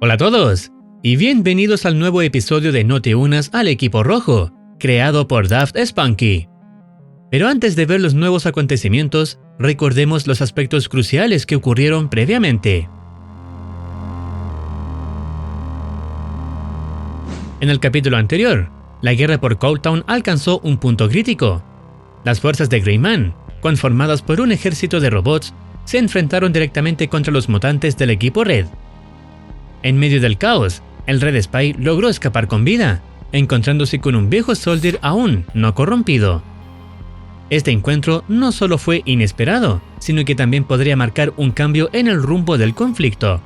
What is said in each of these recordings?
Hola a todos, y bienvenidos al nuevo episodio de No te unas al equipo rojo, creado por Daft Spunky. Pero antes de ver los nuevos acontecimientos, recordemos los aspectos cruciales que ocurrieron previamente. En el capítulo anterior, la guerra por Cold Town alcanzó un punto crítico. Las fuerzas de Greyman, conformadas por un ejército de robots, se enfrentaron directamente contra los mutantes del equipo Red. En medio del caos, el Red Spy logró escapar con vida, encontrándose con un viejo Soldier aún no corrompido. Este encuentro no solo fue inesperado, sino que también podría marcar un cambio en el rumbo del conflicto.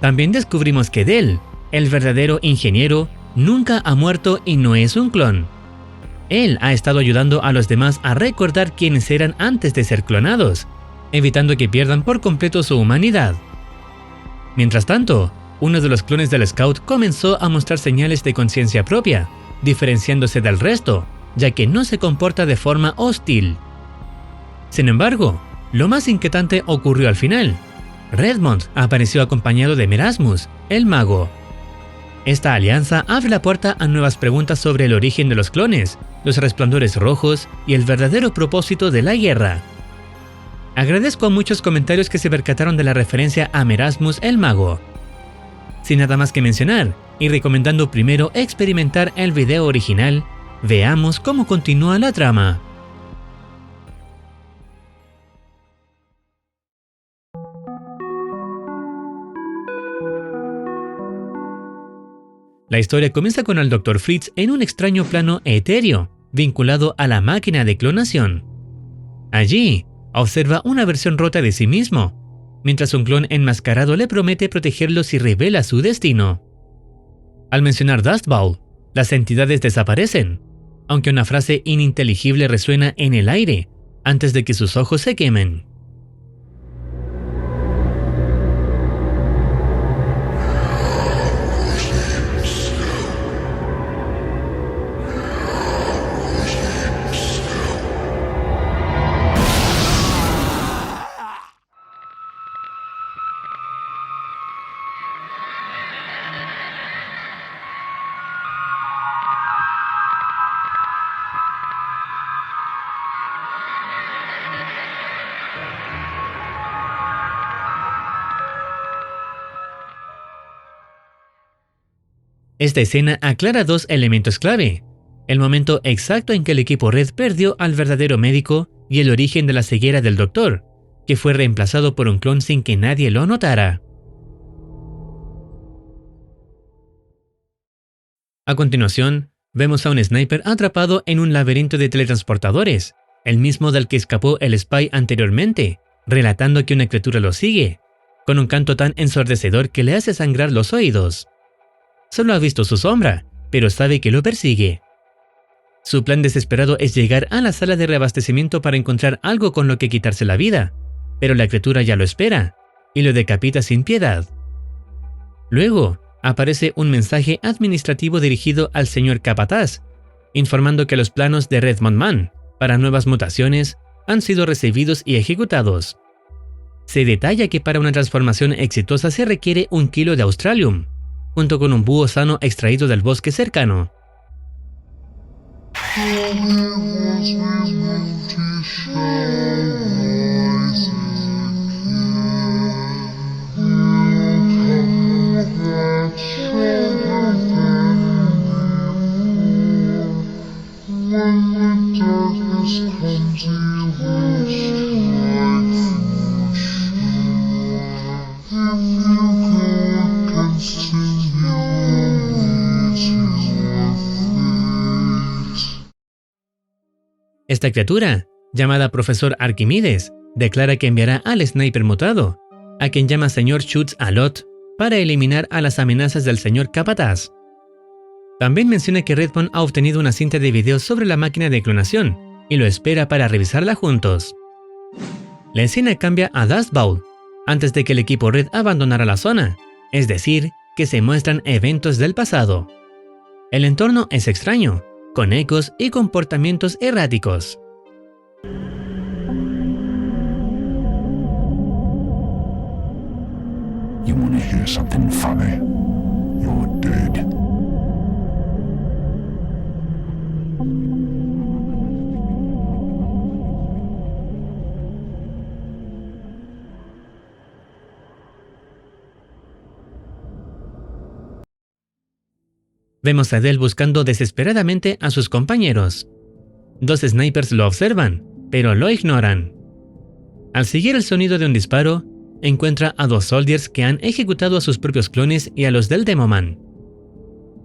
También descubrimos que Del, el verdadero ingeniero, nunca ha muerto y no es un clon. Él ha estado ayudando a los demás a recordar quiénes eran antes de ser clonados, evitando que pierdan por completo su humanidad. Mientras tanto, uno de los clones del Scout comenzó a mostrar señales de conciencia propia, diferenciándose del resto, ya que no se comporta de forma hostil. Sin embargo, lo más inquietante ocurrió al final. Redmond apareció acompañado de Merasmus, el mago. Esta alianza abre la puerta a nuevas preguntas sobre el origen de los clones, los resplandores rojos y el verdadero propósito de la guerra. Agradezco a muchos comentarios que se percataron de la referencia a Merasmus el mago. Sin nada más que mencionar, y recomendando primero experimentar el video original, veamos cómo continúa la trama. La historia comienza con el Dr. Fritz en un extraño plano etéreo, vinculado a la máquina de clonación. Allí, observa una versión rota de sí mismo, mientras un clon enmascarado le promete protegerlo si revela su destino. Al mencionar Dust Bowl, las entidades desaparecen, aunque una frase ininteligible resuena en el aire antes de que sus ojos se quemen. Esta escena aclara dos elementos clave: el momento exacto en que el equipo Red perdió al verdadero médico y el origen de la ceguera del doctor, que fue reemplazado por un clon sin que nadie lo notara. A continuación, vemos a un sniper atrapado en un laberinto de teletransportadores, el mismo del que escapó el Spy anteriormente, relatando que una criatura lo sigue, con un canto tan ensordecedor que le hace sangrar los oídos. Solo ha visto su sombra, pero sabe que lo persigue. Su plan desesperado es llegar a la sala de reabastecimiento para encontrar algo con lo que quitarse la vida, pero la criatura ya lo espera, y lo decapita sin piedad. Luego, aparece un mensaje administrativo dirigido al señor Capataz, informando que los planos de Redmond Man para nuevas mutaciones han sido recibidos y ejecutados. Se detalla que para una transformación exitosa se requiere 1 kilo de Australium, junto con un búho sano extraído del bosque cercano. Esta criatura, llamada Profesor Arquímedes, declara que enviará al sniper mutado, a quien llama Señor Schutz Alot, para eliminar a las amenazas del señor Capataz. También menciona que Redmond ha obtenido una cinta de video sobre la máquina de clonación y lo espera para revisarla juntos. La escena cambia a Dust Bowl, antes de que el equipo Red abandonara la zona, es decir, que se muestran eventos del pasado. El entorno es extraño, con ecos y comportamientos erráticos. You want to hear something funny? You're dead. Vemos a Dell buscando desesperadamente a sus compañeros. Dos snipers lo observan, pero lo ignoran. Al seguir el sonido de un disparo, encuentra a dos soldiers que han ejecutado a sus propios clones y a los del Demoman.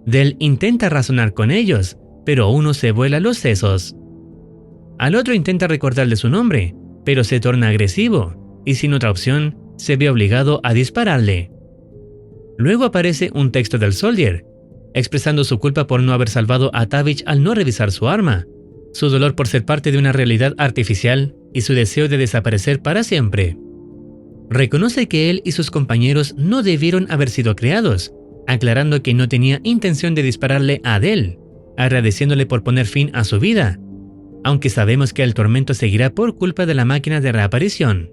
Dell intenta razonar con ellos, pero uno se vuela los sesos. Al otro intenta recordarle su nombre, pero se torna agresivo, y sin otra opción, se ve obligado a dispararle. Luego aparece un texto del soldier, expresando su culpa por no haber salvado a Tavish al no revisar su arma, su dolor por ser parte de una realidad artificial y su deseo de desaparecer para siempre. Reconoce que él y sus compañeros no debieron haber sido creados, aclarando que no tenía intención de dispararle a Dell, agradeciéndole por poner fin a su vida, aunque sabemos que el tormento seguirá por culpa de la máquina de reaparición.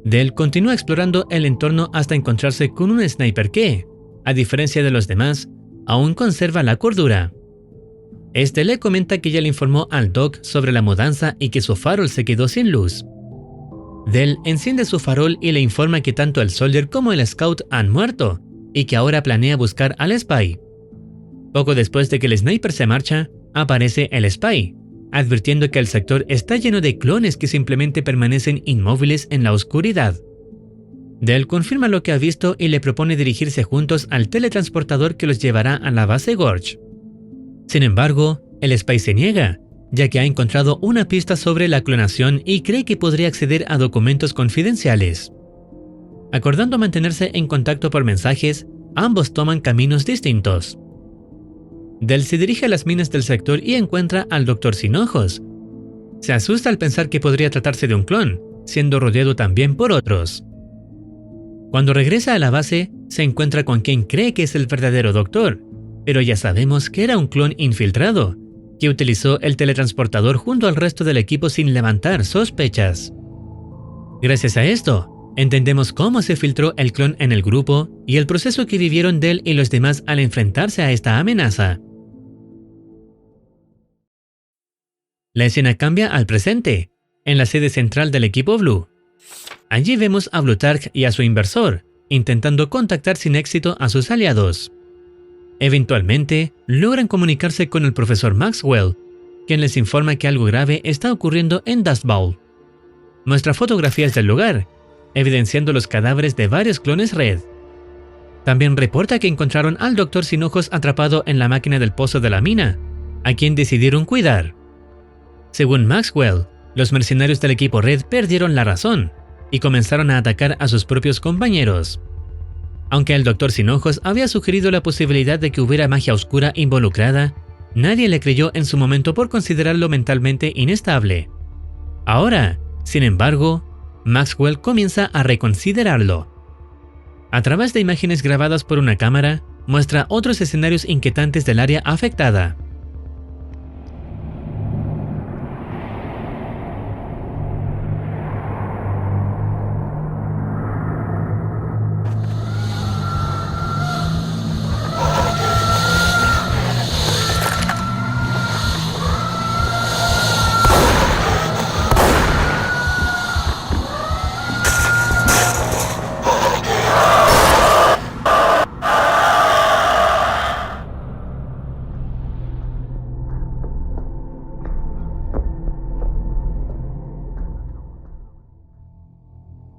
Dell continúa explorando el entorno hasta encontrarse con un sniper que, a diferencia de los demás, aún conserva la cordura. Este le comenta que ya le informó al Doc sobre la mudanza y que su farol se quedó sin luz. Dell enciende su farol y le informa que tanto el Soldier como el Scout han muerto y que ahora planea buscar al Spy. Poco después de que el Sniper se marcha, aparece el Spy, advirtiendo que el sector está lleno de clones que simplemente permanecen inmóviles en la oscuridad. Dell confirma lo que ha visto y le propone dirigirse juntos al teletransportador que los llevará a la base Gorge. Sin embargo, el Spy se niega, ya que ha encontrado una pista sobre la clonación y cree que podría acceder a documentos confidenciales. Acordando mantenerse en contacto por mensajes, ambos toman caminos distintos. Dell se dirige a las minas del sector y encuentra al Doctor Sin Ojos. Se asusta al pensar que podría tratarse de un clon, siendo rodeado también por otros. Cuando regresa a la base, se encuentra con quien cree que es el verdadero doctor, pero ya sabemos que era un clon infiltrado, que utilizó el teletransportador junto al resto del equipo sin levantar sospechas. Gracias a esto, entendemos cómo se filtró el clon en el grupo y el proceso que vivieron Dell y los demás al enfrentarse a esta amenaza. La escena cambia al presente, en la sede central del equipo Blue. Allí vemos a Plutarch y a su inversor, intentando contactar sin éxito a sus aliados. Eventualmente, logran comunicarse con el profesor Maxwell, quien les informa que algo grave está ocurriendo en Dust Bowl. Muestra fotografías del lugar, evidenciando los cadáveres de varios clones Red. También reporta que encontraron al Doctor Sin Ojos atrapado en la máquina del pozo de la mina, a quien decidieron cuidar. Según Maxwell, los mercenarios del equipo Red perdieron la razón y comenzaron a atacar a sus propios compañeros. Aunque el Doctor Sin Ojos había sugerido la posibilidad de que hubiera magia oscura involucrada, nadie le creyó en su momento por considerarlo mentalmente inestable. Ahora, sin embargo, Maxwell comienza a reconsiderarlo. A través de imágenes grabadas por una cámara, muestra otros escenarios inquietantes del área afectada.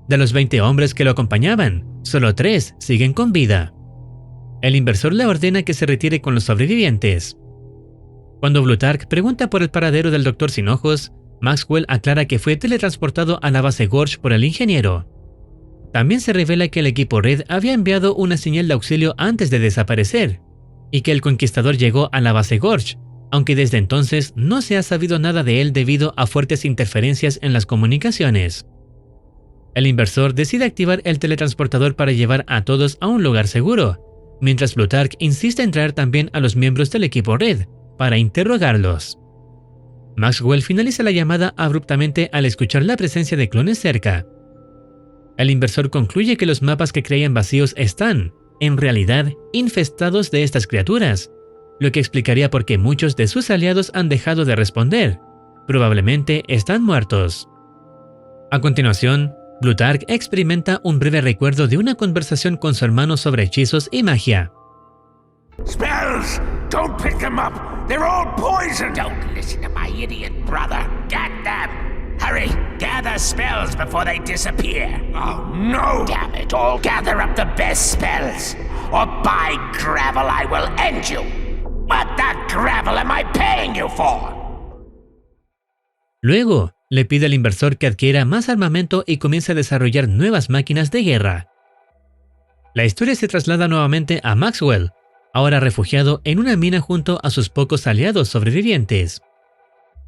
De los 20 hombres que lo acompañaban, solo 3 siguen con vida. El inversor le ordena que se retire con los sobrevivientes. Cuando Plutarch pregunta por el paradero del Doctor Sin Ojos, Maxwell aclara que fue teletransportado a la base Gorge por el ingeniero. También se revela que el equipo Red había enviado una señal de auxilio antes de desaparecer, y que el Conquistador llegó a la base Gorge, aunque desde entonces no se ha sabido nada de él debido a fuertes interferencias en las comunicaciones. El inversor decide activar el teletransportador para llevar a todos a un lugar seguro, mientras Plutarch insiste en traer también a los miembros del equipo Red para interrogarlos. Maxwell finaliza la llamada abruptamente al escuchar la presencia de clones cerca. El inversor concluye que los mapas que creían vacíos están, en realidad, infestados de estas criaturas, lo que explicaría por qué muchos de sus aliados han dejado de responder. Probablemente están muertos. A continuación, Plutarch experimenta un breve recuerdo de una conversación con su hermano sobre hechizos y magia. Spells! Don't pick them up! They're all poison! Don't listen to my idiot brother! Get them! Hurry! Gather spells before they disappear! Oh no! Damn it all! Gather up the best spells! Or by gravel I will end you! What the gravel am I paying you for? Luego, le pide al inversor que adquiera más armamento y comience a desarrollar nuevas máquinas de guerra. La historia se traslada nuevamente a Maxwell, ahora refugiado en una mina junto a sus pocos aliados sobrevivientes.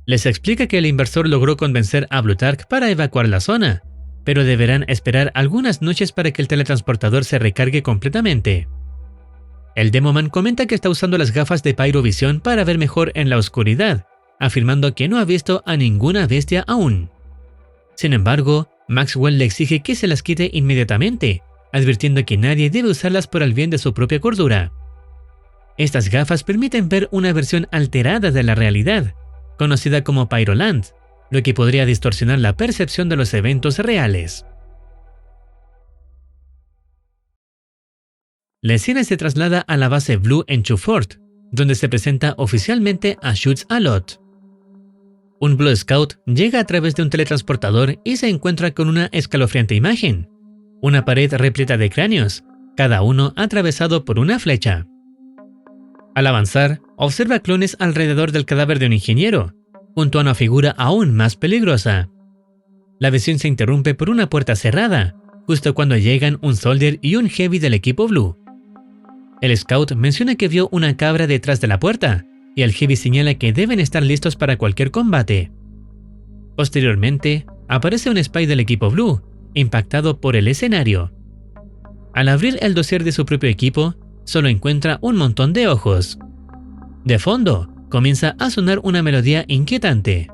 Les explica que el inversor logró convencer a Plutarch para evacuar la zona, pero deberán esperar algunas noches para que el teletransportador se recargue completamente. El Demoman comenta que está usando las gafas de Pyrovisión para ver mejor en la oscuridad, afirmando que no ha visto a ninguna bestia aún. Sin embargo, Maxwell le exige que se las quite inmediatamente, advirtiendo que nadie debe usarlas por el bien de su propia cordura. Estas gafas permiten ver una versión alterada de la realidad, conocida como Pyroland, lo que podría distorsionar la percepción de los eventos reales. La escena se traslada a la base Blue en Chufort, donde se presenta oficialmente a Schutz-Alot. Un Blue Scout llega a través de un teletransportador y se encuentra con una escalofriante imagen: una pared repleta de cráneos, cada uno atravesado por una flecha. Al avanzar, observa clones alrededor del cadáver de un ingeniero, junto a una figura aún más peligrosa. La visión se interrumpe por una puerta cerrada, justo cuando llegan un Soldier y un Heavy del equipo Blue. El Scout menciona que vio una cabra detrás de la puerta, y el Heavy señala que deben estar listos para cualquier combate. Posteriormente, aparece un Spy del equipo Blue, impactado por el escenario. Al abrir el dossier de su propio equipo, solo encuentra un montón de ojos. De fondo, comienza a sonar una melodía inquietante.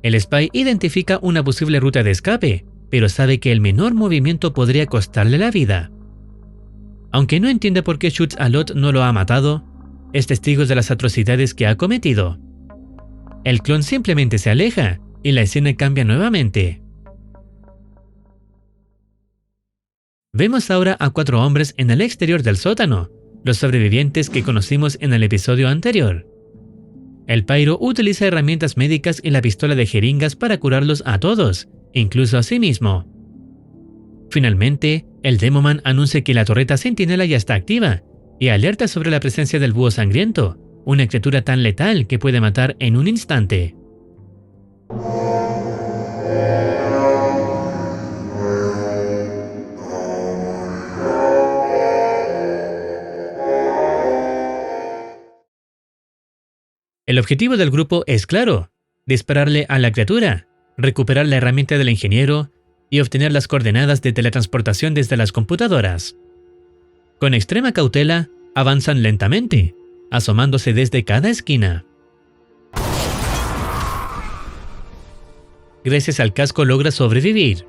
El Spy identifica una posible ruta de escape, pero sabe que el menor movimiento podría costarle la vida. Aunque no entiende por qué Schutz-Alot no lo ha matado, es testigo de las atrocidades que ha cometido. El clon simplemente se aleja y la escena cambia nuevamente. Vemos ahora a 4 hombres en el exterior del sótano, los sobrevivientes que conocimos en el episodio anterior. El Pyro utiliza herramientas médicas y la pistola de jeringas para curarlos a todos, incluso a sí mismo. Finalmente, el Demoman anuncia que la torreta Centinela ya está activa, y alerta sobre la presencia del búho sangriento, una criatura tan letal que puede matar en un instante. El objetivo del grupo es claro: dispararle a la criatura, recuperar la herramienta del ingeniero y obtener las coordenadas de teletransportación desde las computadoras. Con extrema cautela, avanzan lentamente, asomándose desde cada esquina. Gracias al casco logra sobrevivir.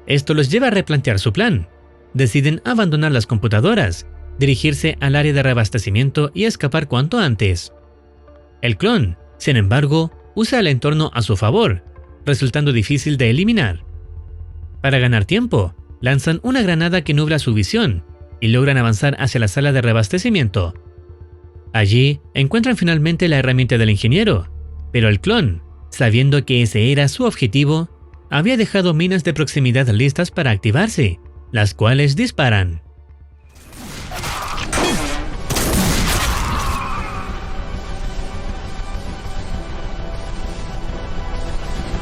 Esto los lleva a replantear su plan. Deciden abandonar las computadoras, dirigirse al área de reabastecimiento y escapar cuanto antes. El clon, sin embargo, usa el entorno a su favor, resultando difícil de eliminar. Para ganar tiempo, lanzan una granada que nubla su visión y logran avanzar hacia la sala de reabastecimiento. Allí encuentran finalmente la herramienta del ingeniero, pero el clon, sabiendo que ese era su objetivo, había dejado minas de proximidad listas para activarse, las cuales disparan.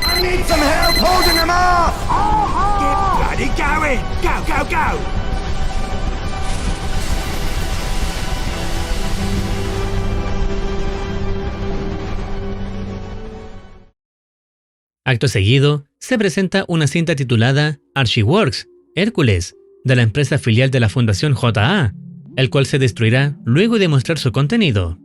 I need some help holding them off! Get bloody going! Go, go, go! Acto seguido, se presenta una cinta titulada Archieworks, Hércules, de la empresa filial de la Fundación JA, el cual se destruirá luego de mostrar su contenido.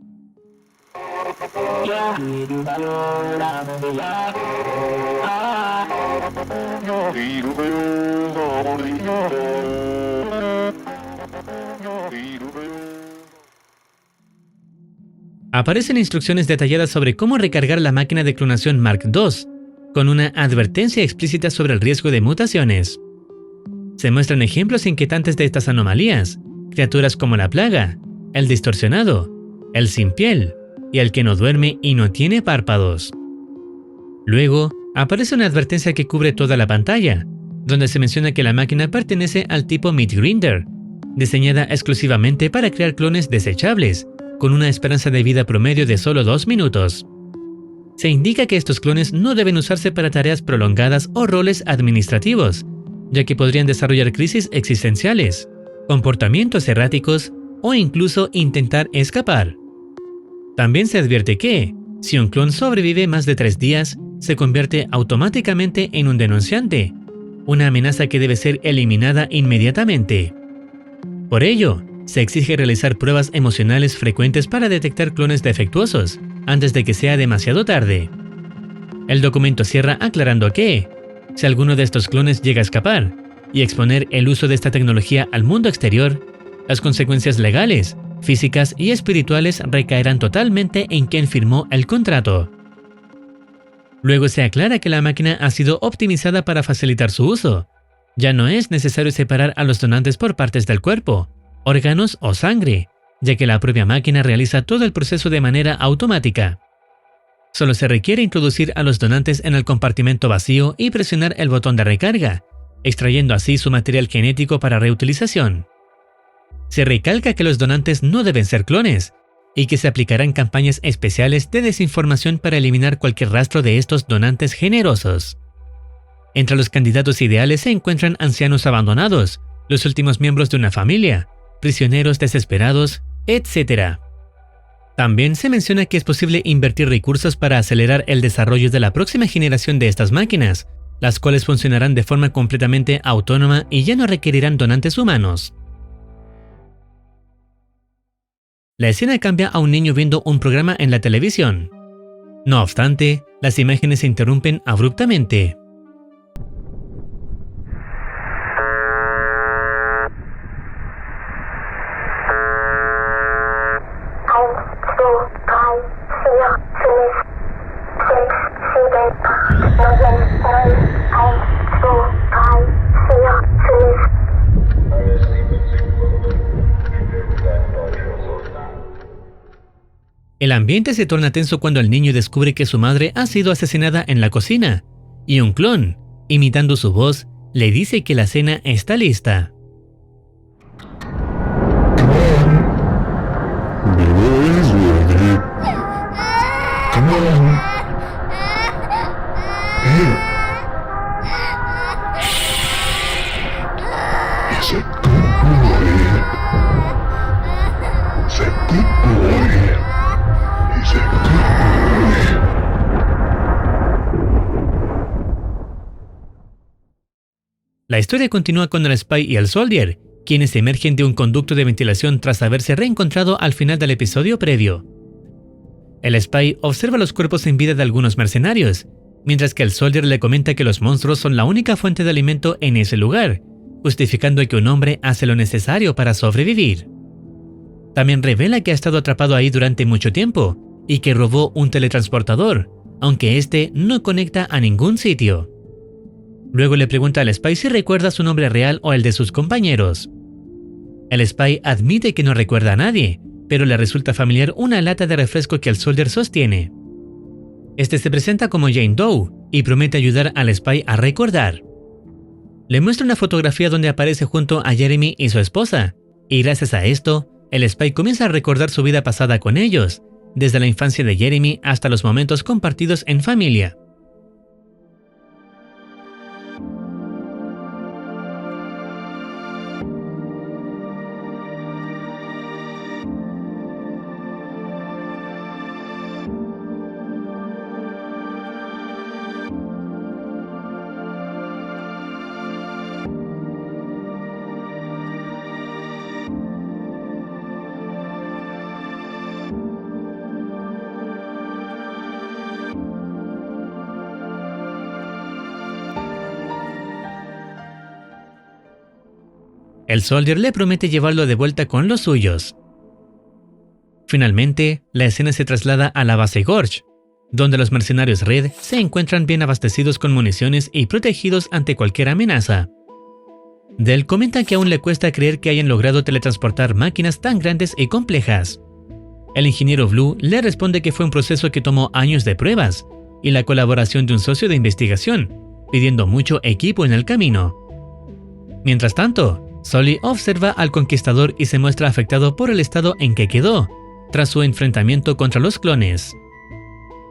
Aparecen instrucciones detalladas sobre cómo recargar la máquina de clonación Mark II, con una advertencia explícita sobre el riesgo de mutaciones. Se muestran ejemplos inquietantes de estas anomalías, criaturas como la plaga, el distorsionado, el sin piel y el que no duerme y no tiene párpados. Luego, aparece una advertencia que cubre toda la pantalla, donde se menciona que la máquina pertenece al tipo Meat Grinder, diseñada exclusivamente para crear clones desechables, con una esperanza de vida promedio de solo 2 minutos. Se indica que estos clones no deben usarse para tareas prolongadas o roles administrativos, ya que podrían desarrollar crisis existenciales, comportamientos erráticos o incluso intentar escapar. También se advierte que, si un clon sobrevive más de 3 días, se convierte automáticamente en un denunciante, una amenaza que debe ser eliminada inmediatamente. Por ello, se exige realizar pruebas emocionales frecuentes para detectar clones defectuosos, antes de que sea demasiado tarde. El documento cierra aclarando que, si alguno de estos clones llega a escapar y exponer el uso de esta tecnología al mundo exterior, las consecuencias legales, físicas y espirituales recaerán totalmente en quien firmó el contrato. Luego se aclara que la máquina ha sido optimizada para facilitar su uso. Ya no es necesario separar a los donantes por partes del cuerpo, órganos o sangre, ya que la propia máquina realiza todo el proceso de manera automática. Solo se requiere introducir a los donantes en el compartimento vacío y presionar el botón de recarga, extrayendo así su material genético para reutilización. Se recalca que los donantes no deben ser clones, y que se aplicarán campañas especiales de desinformación para eliminar cualquier rastro de estos donantes generosos. Entre los candidatos ideales se encuentran ancianos abandonados, los últimos miembros de una familia, prisioneros desesperados, etc. También se menciona que es posible invertir recursos para acelerar el desarrollo de la próxima generación de estas máquinas, las cuales funcionarán de forma completamente autónoma y ya no requerirán donantes humanos. La escena cambia a un niño viendo un programa en la televisión. No obstante, las imágenes se interrumpen abruptamente. El ambiente se torna tenso cuando el niño descubre que su madre ha sido asesinada en la cocina, y un clon, imitando su voz, le dice que la cena está lista. Come in. Come on. Here. He's a good boy. He's a good boy. He's a good boy. La historia continúa con el Spy y el Soldier, quienes emergen de un conducto de ventilación tras haberse reencontrado al final del episodio previo. El Spy observa los cuerpos en vida de algunos mercenarios, mientras que el Soldier le comenta que los monstruos son la única fuente de alimento en ese lugar, justificando que un hombre hace lo necesario para sobrevivir. También revela que ha estado atrapado ahí durante mucho tiempo y que robó un teletransportador, aunque este no conecta a ningún sitio. Luego le pregunta al Spy si recuerda su nombre real o el de sus compañeros. El Spy admite que no recuerda a nadie, pero le resulta familiar una lata de refresco que el Soldier sostiene. Este se presenta como Jane Doe y promete ayudar al Spy a recordar. Le muestra una fotografía donde aparece junto a Jeremy y su esposa, y gracias a esto, el Spy comienza a recordar su vida pasada con ellos, desde la infancia de Jeremy hasta los momentos compartidos en familia. El Soldier le promete llevarlo de vuelta con los suyos. Finalmente, la escena se traslada a la base Gorge, donde los mercenarios Red se encuentran bien abastecidos con municiones y protegidos ante cualquier amenaza. Dell comenta que aún le cuesta creer que hayan logrado teletransportar máquinas tan grandes y complejas. El ingeniero Blue le responde que fue un proceso que tomó años de pruebas y la colaboración de un socio de investigación, pidiendo mucho equipo en el camino. Mientras tanto, Sully observa al Conquistador y se muestra afectado por el estado en que quedó, tras su enfrentamiento contra los clones.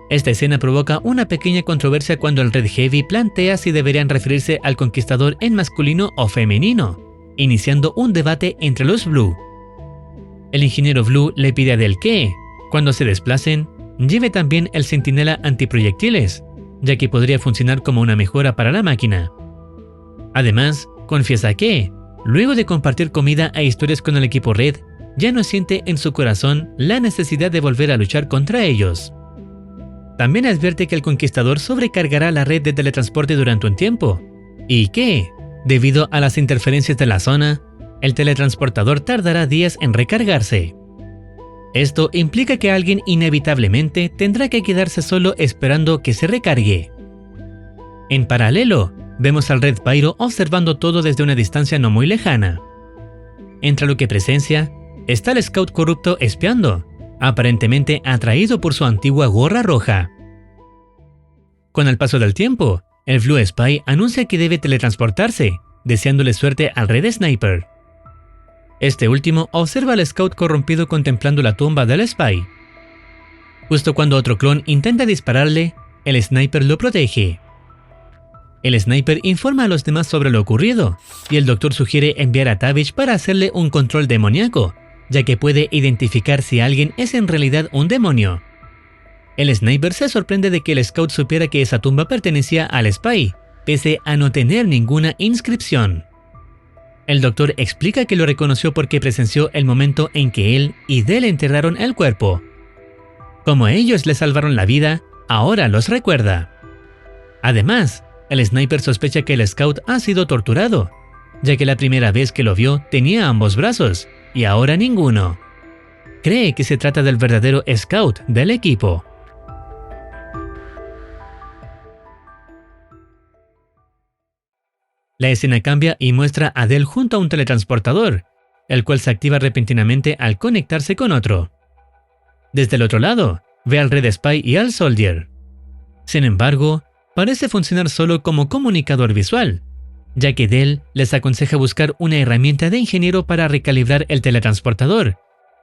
Esta escena provoca una pequeña controversia cuando el Red Heavy plantea si deberían referirse al Conquistador en masculino o femenino, iniciando un debate entre los Blue. El ingeniero Blue le pide a Dell que, cuando se desplacen, lleve también el centinela antiproyectiles, ya que podría funcionar como una mejora para la máquina. Además, confiesa que, luego de compartir comida e historias con el equipo Red, ya no siente en su corazón la necesidad de volver a luchar contra ellos. También advierte que el Conquistador sobrecargará la red de teletransporte durante un tiempo, y que, debido a las interferencias de la zona, el teletransportador tardará días en recargarse. Esto implica que alguien inevitablemente tendrá que quedarse solo esperando que se recargue. En paralelo, vemos al Red Pyro observando todo desde una distancia no muy lejana. Entre lo que presencia, está el Scout corrupto espiando, aparentemente atraído por su antigua gorra roja. Con el paso del tiempo, el Blue Spy anuncia que debe teletransportarse, deseándole suerte al Red Sniper. Este último observa al Scout corrompido contemplando la tumba del Spy. Justo cuando otro clon intenta dispararle, el Sniper lo protege. El Sniper informa a los demás sobre lo ocurrido, y el Doctor sugiere enviar a Tavish para hacerle un control demoníaco, ya que puede identificar si alguien es en realidad un demonio. El Sniper se sorprende de que el Scout supiera que esa tumba pertenecía al Spy, pese a no tener ninguna inscripción. El Doctor explica que lo reconoció porque presenció el momento en que él y Dell enterraron el cuerpo. Como ellos le salvaron la vida, ahora los recuerda. Además, el Sniper sospecha que el Scout ha sido torturado, ya que la primera vez que lo vio tenía ambos brazos, y ahora ninguno. Cree que se trata del verdadero Scout del equipo. La escena cambia y muestra a Dell junto a un teletransportador, el cual se activa repentinamente al conectarse con otro. Desde el otro lado, ve al Red Spy y al Soldier. Sin embargo, parece funcionar solo como comunicador visual, ya que Dell les aconseja buscar una herramienta de ingeniero para recalibrar el teletransportador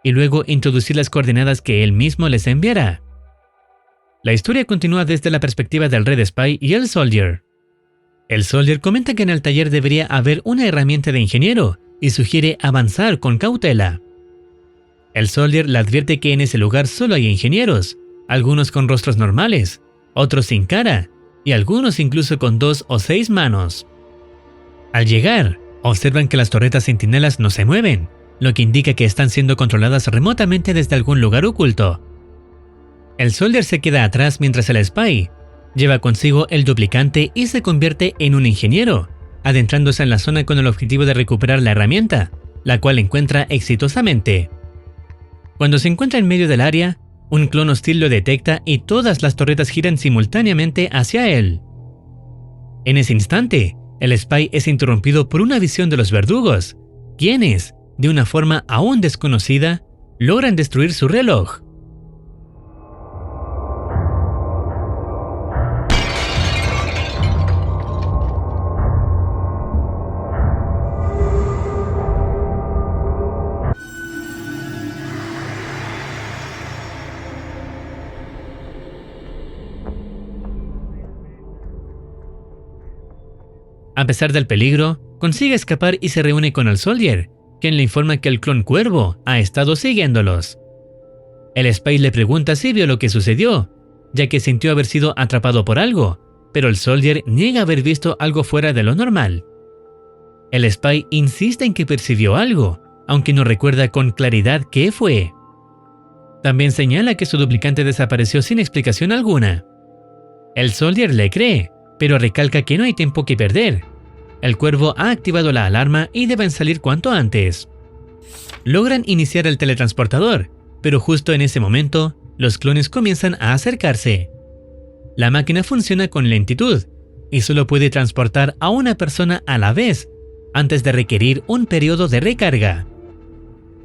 y luego introducir las coordenadas que él mismo les enviará. La historia continúa desde la perspectiva del Red Spy y el Soldier. El Soldier comenta que en el taller debería haber una herramienta de ingeniero y sugiere avanzar con cautela. El Soldier le advierte que en ese lugar solo hay ingenieros, algunos con rostros normales, otros sin cara y algunos incluso con 2 o 6 manos. Al llegar, observan que las torretas centinelas no se mueven, lo que indica que están siendo controladas remotamente desde algún lugar oculto. El Soldier se queda atrás mientras el Spy lleva consigo el duplicante y se convierte en un ingeniero, adentrándose en la zona con el objetivo de recuperar la herramienta, la cual encuentra exitosamente. Cuando se encuentra en medio del área, un clon hostil lo detecta y todas las torretas giran simultáneamente hacia él. En ese instante, el Spy es interrumpido por una visión de los verdugos, quienes, de una forma aún desconocida, logran destruir su reloj. A pesar del peligro, consigue escapar y se reúne con el Soldier, quien le informa que el clon Cuervo ha estado siguiéndolos. El Spy le pregunta si vio lo que sucedió, ya que sintió haber sido atrapado por algo, pero el Soldier niega haber visto algo fuera de lo normal. El Spy insiste en que percibió algo, aunque no recuerda con claridad qué fue. También señala que su duplicante desapareció sin explicación alguna. El Soldier le cree, pero recalca que no hay tiempo que perder. El Cuervo ha activado la alarma y deben salir cuanto antes. Logran iniciar el teletransportador, pero justo en ese momento, los clones comienzan a acercarse. La máquina funciona con lentitud y solo puede transportar a una persona a la vez, antes de requerir un periodo de recarga.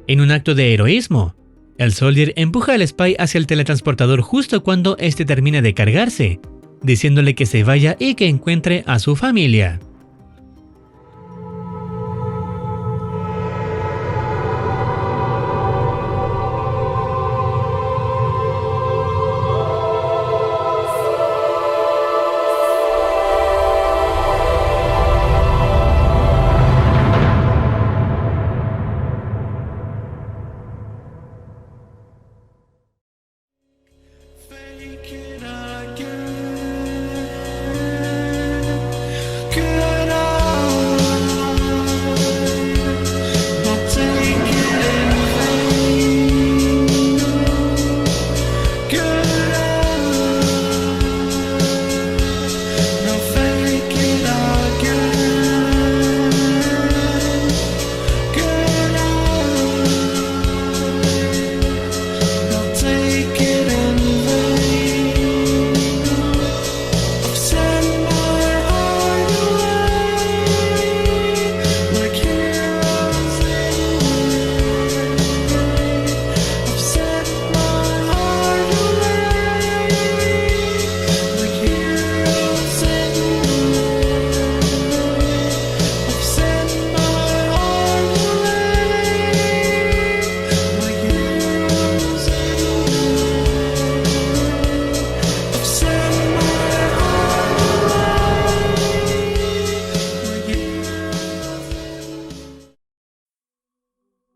En un acto de heroísmo, el Soldier empuja al Spy hacia el teletransportador justo cuando este termina de cargarse, diciéndole que se vaya y que encuentre a su familia.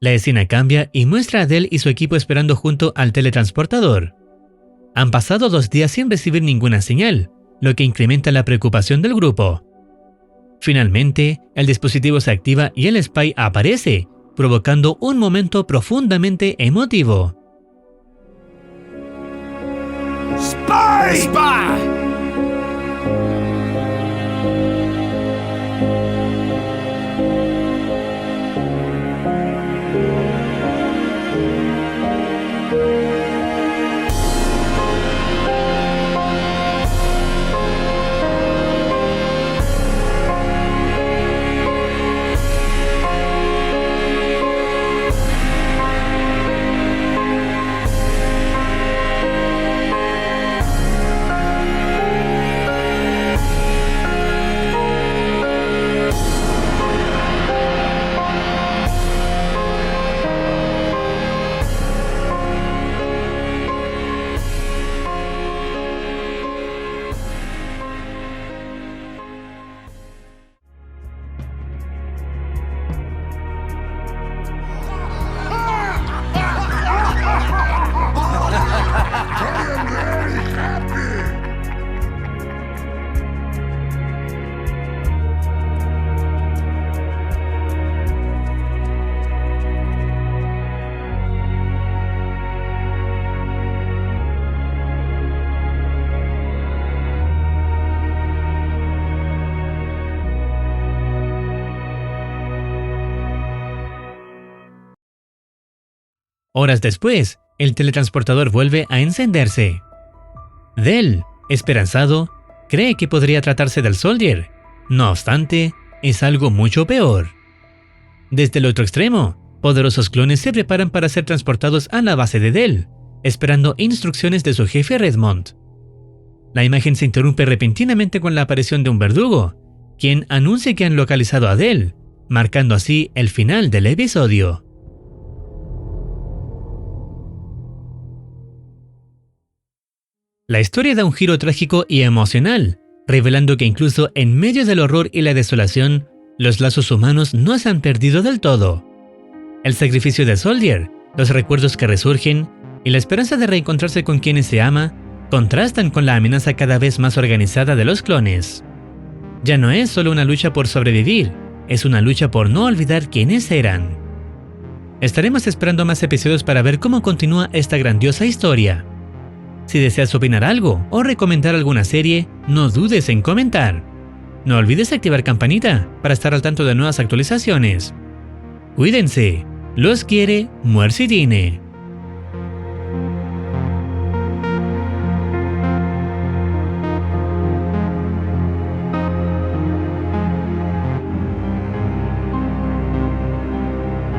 La escena cambia y muestra a Dell y su equipo esperando junto al teletransportador. Han pasado 2 días sin recibir ninguna señal, lo que incrementa la preocupación del grupo. Finalmente, el dispositivo se activa y el Spy aparece, provocando un momento profundamente emotivo. Spy! Spy! Horas después, el teletransportador vuelve a encenderse. Dell, esperanzado, cree que podría tratarse del Soldier. No obstante, es algo mucho peor. Desde el otro extremo, poderosos clones se preparan para ser transportados a la base de Dell, esperando instrucciones de su jefe Redmond. La imagen se interrumpe repentinamente con la aparición de un verdugo, quien anuncia que han localizado a Dell, marcando así el final del episodio. La historia da un giro trágico y emocional, revelando que incluso en medio del horror y la desolación, los lazos humanos no se han perdido del todo. El sacrificio de Soldier, los recuerdos que resurgen y la esperanza de reencontrarse con quienes se ama, contrastan con la amenaza cada vez más organizada de los clones. Ya no es solo una lucha por sobrevivir, es una lucha por no olvidar quiénes eran. Estaremos esperando más episodios para ver cómo continúa esta grandiosa historia. Si deseas opinar algo o recomendar alguna serie, no dudes en comentar. No olvides activar campanita para estar al tanto de nuevas actualizaciones. Cuídense, los quiere Muercidine.